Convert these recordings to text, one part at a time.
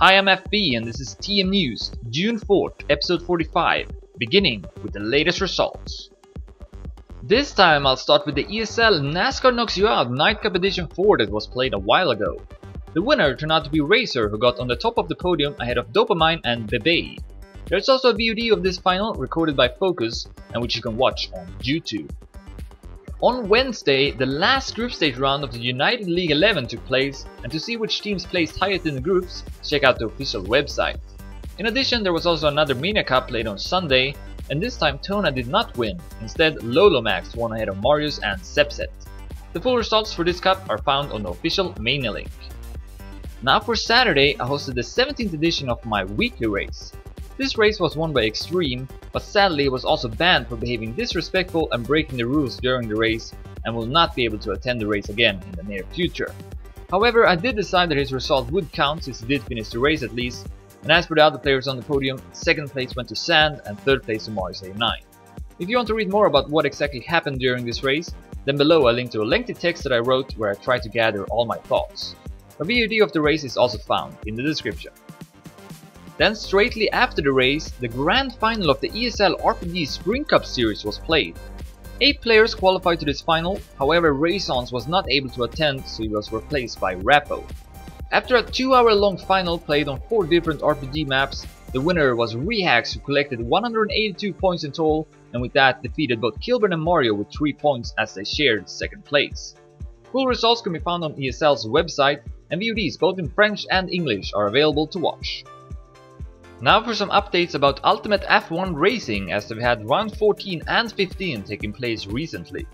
Hi, I'm FB and this is TM News, June 4th, episode 45, beginning with the latest results. This time I'll start with the ESL Nascar Knocks You Out Nightcup Edition 4 that was played a while ago. The winner turned out to be Razer, who got on the top of the podium ahead of Dopamine and Bebe. There's also a VOD of this final recorded by Focus and which you can watch on YouTube. On Wednesday, the last group stage round of the United League 11 took place, and to see which teams placed highest in the groups, check out the official website. In addition, there was also another Maniacup played on Sunday, and this time Tona did not win. Instead, Lolomax won ahead of Marius and Sepset. The full results for this cup are found on the official Manialink. Now for Saturday, I hosted the 17th edition of my weekly race. This race was won by Extreme, but sadly was also banned for behaving disrespectful and breaking the rules during the race, and will not be able to attend the race again in the near future. However, I did decide that his result would count since he did finish the race at least, and as for the other players on the podium, second place went to Sand and third place to Marius A9. If you want to read more about what exactly happened during this race, then below I link to a lengthy text that I wrote where I tried to gather all my thoughts. A VOD of the race is also found in the description. Then straightly after the race, the grand final of the ESL RPG Spring Cup series was played. 8 players qualified to this final, however RESULTS was not able to attend, so he was replaced by Rappo. After a 2-hour-long final played on 4 different RPG maps, the winner was Rehax, who collected 182 points in total, and with that defeated both Kilburn and Mario with 3 points as they shared second place. Full results can be found on ESL's website, and VODs both in French and English are available to watch. Now for some updates about Ultimate F1 Racing, as they've had round 14 and 15 taking place recently.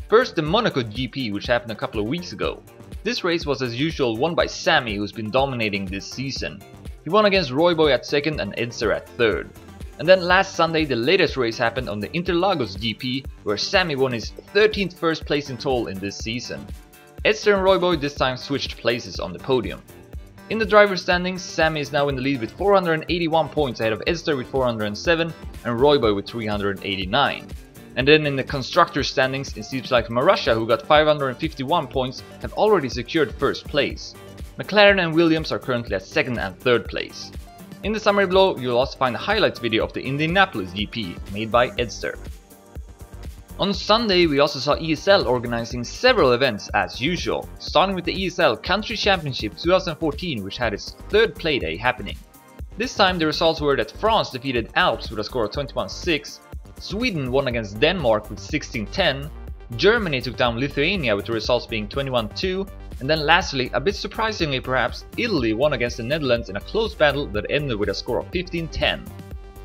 First, the Monaco GP, which happened a couple of weeks ago. This race was as usual won by Sammy, who's been dominating this season. He won against Royboy at second and Edster at third. And then last Sunday the latest race happened on the Interlagos GP, where Sammy won his 13th first place in total in this season. Edster and Royboy this time switched places on the podium. In the driver's standings, Sammy is now in the lead with 481 points ahead of Edster with 407 and Royboy with 389. And then in the constructor's standings, it seems like Marussia, who got 551 points, have already secured first place. McLaren and Williams are currently at second and third place. In the summary below, you'll also find a highlights video of the Indianapolis GP made by Edster. On Sunday, we also saw ESL organizing several events as usual, starting with the ESL Country Championship 2014, which had its third playday happening. This time the results were that France defeated Alps with a score of 21-6, Sweden won against Denmark with 16-10, Germany took down Lithuania with the results being 21-2, and then lastly, a bit surprisingly perhaps, Italy won against the Netherlands in a close battle that ended with a score of 15-10.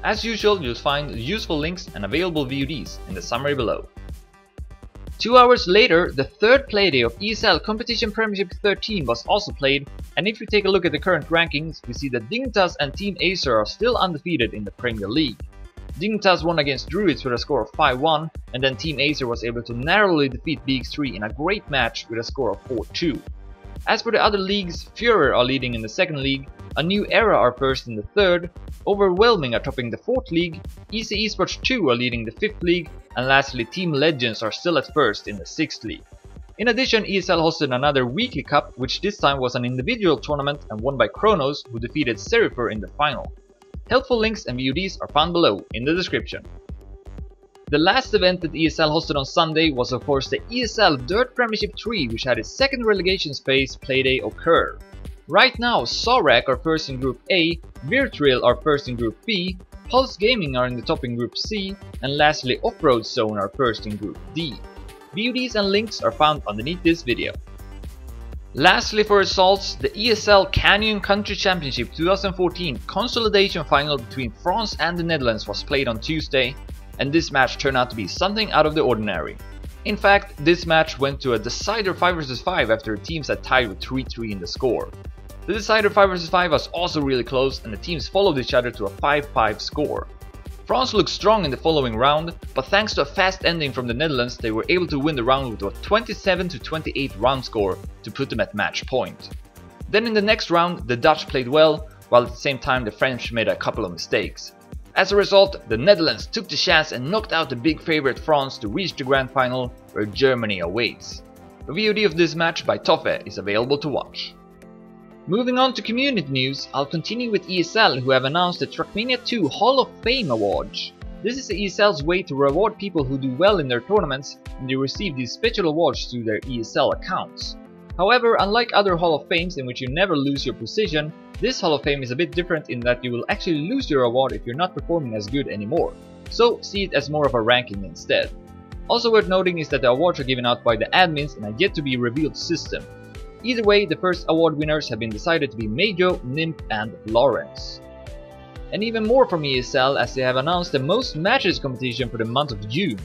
As usual, you'll find useful links and available VODs in the summary below. 2 hours later, the third playday of ESL Competition Premiership 13 was also played, and if we take a look at the current rankings, we see that Dignitas and Team Acer are still undefeated in the Premier League. Dignitas won against Druids with a score of 5-1, and then Team Acer was able to narrowly defeat BX3 in a great match with a score of 4-2. As for the other leagues, Führer are leading in the second league, A New Era are first in the third, Overwhelming are topping the fourth league, EC Esports 2 are leading the fifth league, and lastly Team Legends are still at first in the sixth league. In addition, ESL hosted another weekly cup, which this time was an individual tournament and won by Kronos, who defeated Serifer in the final. Helpful links and VODs are found below in the description. The last event that ESL hosted on Sunday was of course the ESL Dirt Premiership 3, which had its second Relegations phase playday occur. Right now, Zorak are first in Group A, Virtual are first in Group B, Pulse Gaming are in the top in Group C, and lastly Offroad Zone are first in Group D. VODs and links are found underneath this video. Lastly for results, the ESL Canyon Country Championship 2014 consolidation final between France and the Netherlands was played on Tuesday, and this match turned out to be something out of the ordinary. In fact, this match went to a decider 5 vs 5 after the teams had tied with 3-3 in the score. The decider 5 vs 5 was also really close, and the teams followed each other to a 5-5 score. France looked strong in the following round, but thanks to a fast ending from the Netherlands, they were able to win the round with a 27-28 round score to put them at match point. Then in the next round, the Dutch played well, while at the same time the French made a couple of mistakes. As a result, the Netherlands took the chance and knocked out the big favorite France to reach the grand final, where Germany awaits. A VOD of this match by Toffe is available to watch. Moving on to community news, I'll continue with ESL, who have announced the Trackmania 2 Hall of Fame Awards. This is ESL's way to reward people who do well in their tournaments, and they receive these special awards through their ESL accounts. However, unlike other Hall of Fames in which you never lose your position, this Hall of Fame is a bit different in that you will actually lose your award if you're not performing as good anymore. So see it as more of a ranking instead. Also worth noting is that the awards are given out by the admins in a yet to be revealed system. Either way, the first award winners have been decided to be Majo, Nymph and Lawrence. And even more from ESL, as they have announced the most matches competition for the month of June.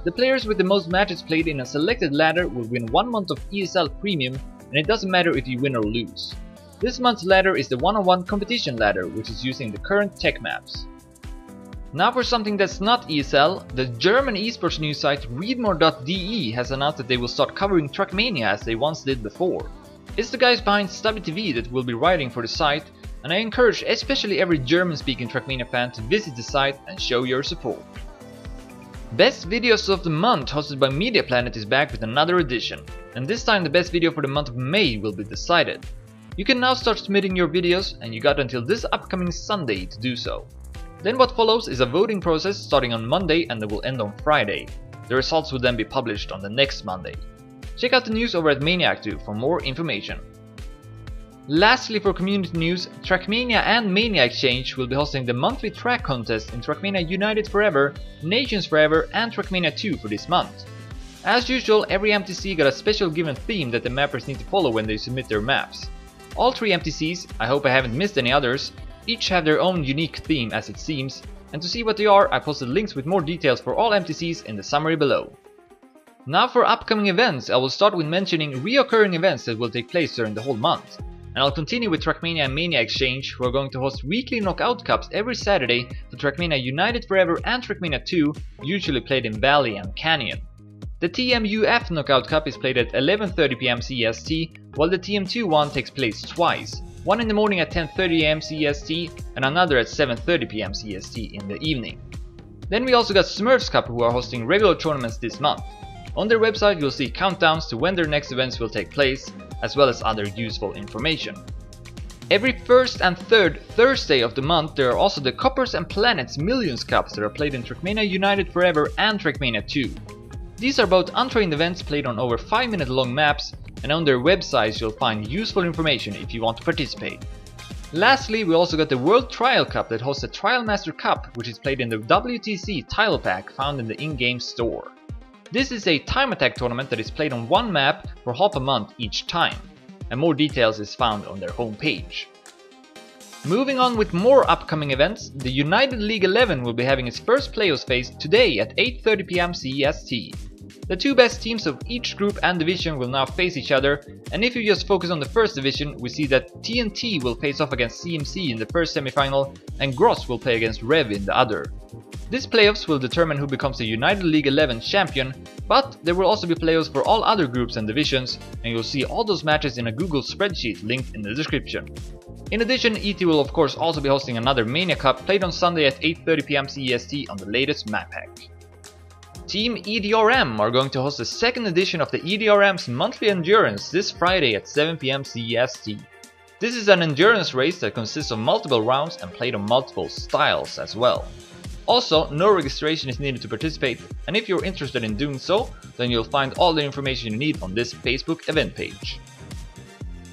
The players with the most matches played in a selected ladder will win 1 month of ESL Premium, and it doesn't matter if you win or lose. This month's ladder is the one-on-one competition ladder, which is using the current tech maps. Now for something that's not ESL, the German esports news site readmore.de has announced that they will start covering Trackmania as they once did before. It's the guys behind Stubby TV that will be writing for the site, and I encourage especially every German-speaking Trackmania fan to visit the site and show your support. Best Videos of the Month, hosted by Media Planet, is back with another edition, and this time the best video for the month of May will be decided. You can now start submitting your videos, and you got until this upcoming Sunday to do so. Then what follows is a voting process starting on Monday and that will end on Friday. The results will then be published on the next Monday. Check out the news over at Maniacup for more information. Lastly, for community news, Trackmania and Mania Exchange will be hosting the monthly track contest in Trackmania United Forever, Nations Forever and Trackmania 2 for this month. As usual, every MTC got a special given theme that the mappers need to follow when they submit their maps. All 3 MTCs, I hope I haven't missed any others, each have their own unique theme as it seems, and to see what they are, I posted links with more details for all MTCs in the summary below. Now for upcoming events, I will start with mentioning reoccurring events that will take place during the whole month. And I'll continue with Trackmania and Mania Exchange, who are going to host weekly knockout cups every Saturday for Trackmania United Forever and Trackmania 2, usually played in Valley and Canyon. The TMUF knockout cup is played at 11:30 PM CEST, while the TM2 one takes place twice, one in the morning at 10:30 AM CEST and another at 7:30 PM CEST in the evening. Then we also got Smurfs Cup, who are hosting regular tournaments this month. On their website you'll see countdowns to when their next events will take place, as well as other useful information. Every first and third Thursday of the month there are also the Coppers and Planets Millions Cups that are played in Trackmania United Forever and Trackmania 2. These are both untrained events played on over 5-minute long maps, and on their websites you'll find useful information if you want to participate. Lastly, we also got the World Trial Cup that hosts a Trial Master Cup, which is played in the WTC title pack found in the in-game store. This is a time attack tournament that is played on one map for half a month each time, and more details is found on their homepage. Moving on with more upcoming events, the United League 11 will be having its first playoffs phase today at 8:30 PM CEST. The 2 best teams of each group and division will now face each other, and if you just focus on the first division, we see that TNT will face off against CMC in the first semifinal, and Gross will play against Rev in the other. This playoffs will determine who becomes the United League 11 champion, but there will also be playoffs for all other groups and divisions, and you'll see all those matches in a Google spreadsheet linked in the description. In addition, ET will of course also be hosting another Maniacup played on Sunday at 8:30 PM CEST on the latest map pack. Team EDRM are going to host the second edition of the EDRM's monthly endurance this Friday at 7 PM CEST. This is an endurance race that consists of multiple rounds and played on multiple styles as well. Also, no registration is needed to participate, and if you're interested in doing so, then you'll find all the information you need on this Facebook event page.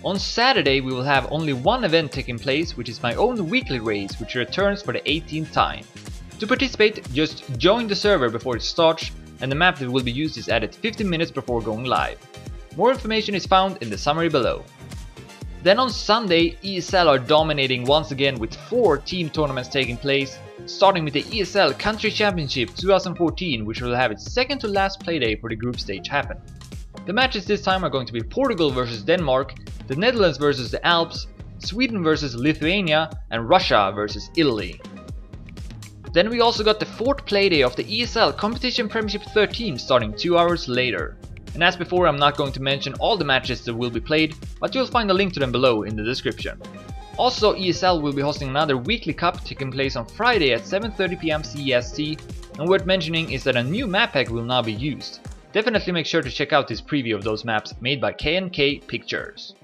On Saturday we will have only one event taking place, which is my own weekly race, which returns for the 18th time. To participate, just join the server before it starts, and the map that will be used is added 15 minutes before going live. More information is found in the summary below. Then on Sunday, ESL are dominating once again with 4 team tournaments taking place, starting with the ESL Country Championship 2014, which will have its second to last playday for the group stage happen. The matches this time are going to be Portugal vs Denmark, the Netherlands vs the Alps, Sweden vs Lithuania, and Russia vs Italy. Then we also got the 4th playday of the ESL Competition Premiership 13 starting 2 hours later. And as before, I'm not going to mention all the matches that will be played, but you'll find a link to them below in the description. Also, ESL will be hosting another weekly cup taking place on Friday at 7:30 PM CEST, and worth mentioning is that a new map pack will now be used. Definitely make sure to check out this preview of those maps made by K&K Pictures.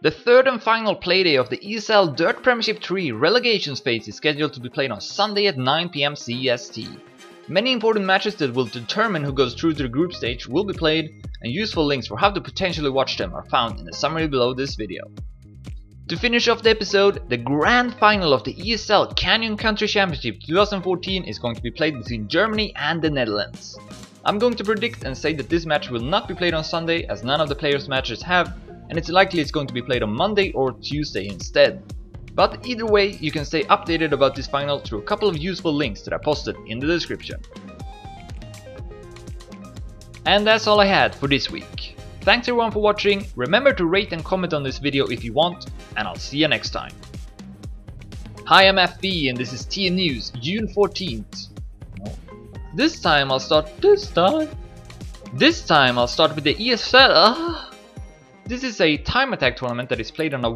The third and final playday of the ESL Dirt Premiership 3 Relegations phase is scheduled to be played on Sunday at 9 PM CEST. Many important matches that will determine who goes through to the group stage will be played, and useful links for how to potentially watch them are found in the summary below this video. To finish off the episode, the grand final of the ESL Canyon Country Championship 2014 is going to be played between Germany and the Netherlands. I'm going to predict and say that this match will not be played on Sunday, as none of the players' matches have, and it's likely it's going to be played on Monday or Tuesday instead. But either way, you can stay updated about this final through a couple of useful links that I posted in the description. And that's all I had for this week. Thanks everyone for watching, remember to rate and comment on this video if you want, and I'll see you next time. Hi, I'm FB and this is TM News, June 14th. This time I'll start with the ESL. This is a time attack tournament that is played on a